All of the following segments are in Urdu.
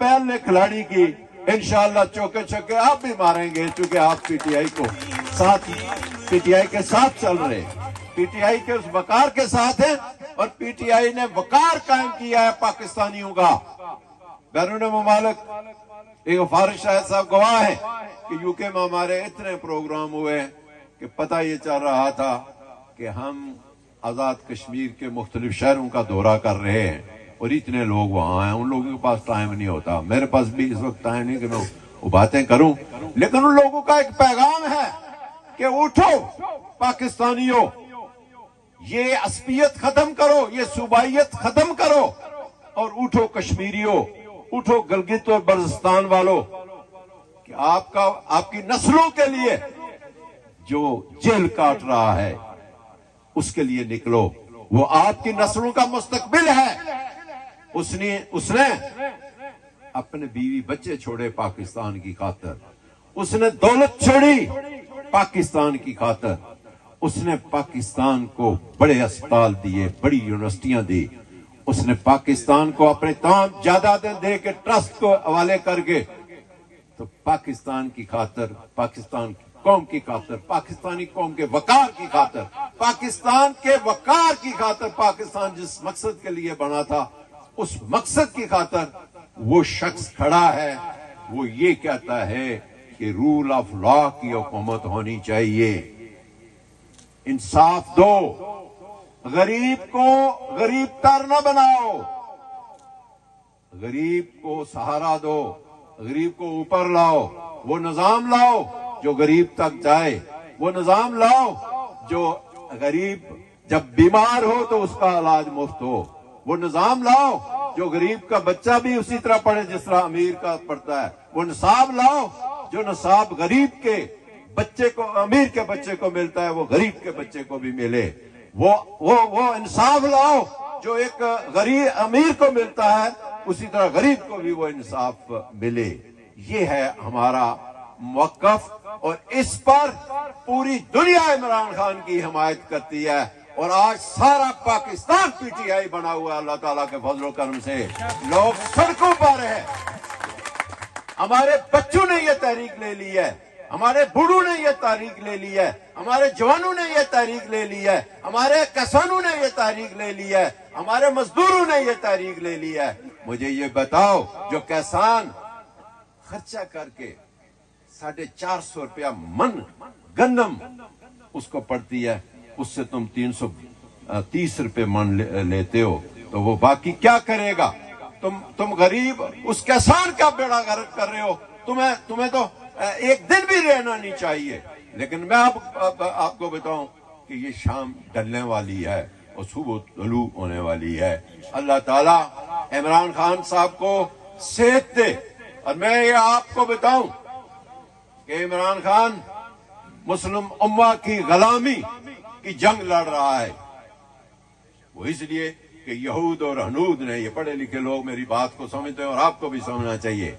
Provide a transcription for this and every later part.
امپائر نے کھلاڑی کی، انشاءاللہ چوکے چھکے آپ بھی ماریں گے، چونکہ آپ پی ٹی آئی کے ساتھ چل رہے، پی ٹی آئی کے اس وقار کے ساتھ ہیں، اور پی ٹی آئی نے وقار قائم کیا ہے پاکستانیوں کا بیرون ممالک۔ ایک فارغ شاہد صاحب گواہ ہیں کہ یو کے میں ہمارے اتنے پروگرام ہوئے کہ پتہ یہ چل رہا تھا کہ ہم آزاد کشمیر کے مختلف شہروں کا دورہ کر رہے ہیں اور اتنے لوگ وہاں ہیں، ان لوگوں کے پاس ٹائم نہیں ہوتا، میرے پاس بھی اس وقت ٹائم نہیں کہ میں وہ باتیں کروں، لیکن ان لوگوں کا ایک پیغام ہے کہ اٹھو پاکستانیوں، یہ عصبیت ختم کرو، یہ صوبائیت ختم کرو، اور اٹھو کشمیریوں، اٹھو گلگت اور بلتستان والوں، کہ آپ کی نسلوں کے لیے جو جیل کاٹ رہا ہے اس کے لیے نکلو، وہ آپ کی نسلوں کا مستقبل ہے۔ اس نے اپنے بیوی بچے چھوڑے پاکستان کی خاطر، اس نے دولت چھوڑی پاکستان کی خاطر، اس نے پاکستان کو بڑے اسپتال دیے، بڑی یونیورسٹیاں دی، اس نے پاکستان کو اپنے تمام جائیدادیں دے کے ٹرسٹ کو حوالے کر کے، تو پاکستان کی خاطر، پاکستان کی قوم کی خاطر، پاکستانی قوم کے وقار کی خاطر، پاکستان کے وقار کی خاطر، پاکستان جس مقصد کے لیے بنا تھا اس مقصد کی خاطر وہ شخص کھڑا ہے، وہ یہ کہتا ہے کہ رول آف لا کی حکومت ہونی چاہیے، انصاف دو، غریب کو غریب تر نہ بناؤ، غریب کو سہارا دو، غریب کو اوپر لاؤ، وہ نظام لاؤ جو غریب تک جائے، وہ نظام لاؤ جو غریب جب بیمار ہو تو اس کا علاج مفت ہو، وہ نظام لاؤ جو غریب کا بچہ بھی اسی طرح پڑھے جس طرح امیر کا پڑھتا ہے، وہ نصاب لاؤ جو نصاب غریب کے بچے کو، امیر کے بچے کو ملتا ہے وہ غریب کے بچے کو بھی ملے، وہ انصاف لاؤ جو ایک غریب امیر کو ملتا ہے اسی طرح غریب کو بھی وہ انصاف ملے۔ یہ ہے ہمارا موقف، اور اس پر پوری دنیا عمران خان کی حمایت کرتی ہے، اور آج سارا پاکستان پی ٹی آئی بنا ہوا ہے اللہ تعالیٰ کے فضل و کرم سے، لوگ سڑکوں پر ہیں، ہمارے بچوں نے یہ تحریک لے لی ہے، ہمارے بوڑھوں نے یہ تحریک لے لی ہے، ہمارے جوانوں نے یہ تحریک لے لی ہے، ہمارے کسانوں نے یہ تحریک لے لی ہے، ہمارے مزدوروں نے یہ تحریک لے لی ہے۔ مجھے یہ بتاؤ جو کسان خرچہ کر کے 450 روپیہ من گندم اس کو پڑتی ہے، اس سے تم 330 روپے من لیتے ہو، تو وہ باقی کیا کرے گا؟ تم غریب اس کسان کا بیڑا غرق کر رہے ہو، تمہیں تو ایک دن بھی رہنا نہیں چاہیے۔ لیکن میں آپ کو بتاؤں کہ یہ شام ڈلنے والی ہے اور صبح طلوع ہونے والی ہے۔ اللہ تعالیٰ عمران خان صاحب کو صحت دے، اور میں یہ آپ کو بتاؤں کہ عمران خان مسلم امہ کی غلامی کی جنگ لڑ رہا ہے، وہ اس لیے کہ یہود اور ہنود نے، یہ پڑھے لکھے لوگ میری بات کو سمجھتے ہیں اور آپ کو بھی سمجھنا چاہیے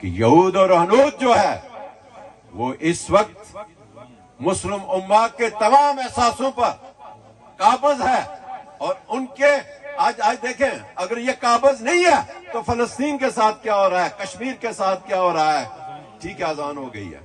کہ یہود اور ہنود جو ہے وہ اس وقت مسلم امہ کے تمام احساسوں پر قابض ہے، اور ان کے آج دیکھیں اگر یہ قابض نہیں ہے تو فلسطین کے ساتھ کیا ہو رہا ہے، کشمیر کے ساتھ کیا ہو رہا ہے۔ ٹھیک ہے، اذان ہو گئی ہے۔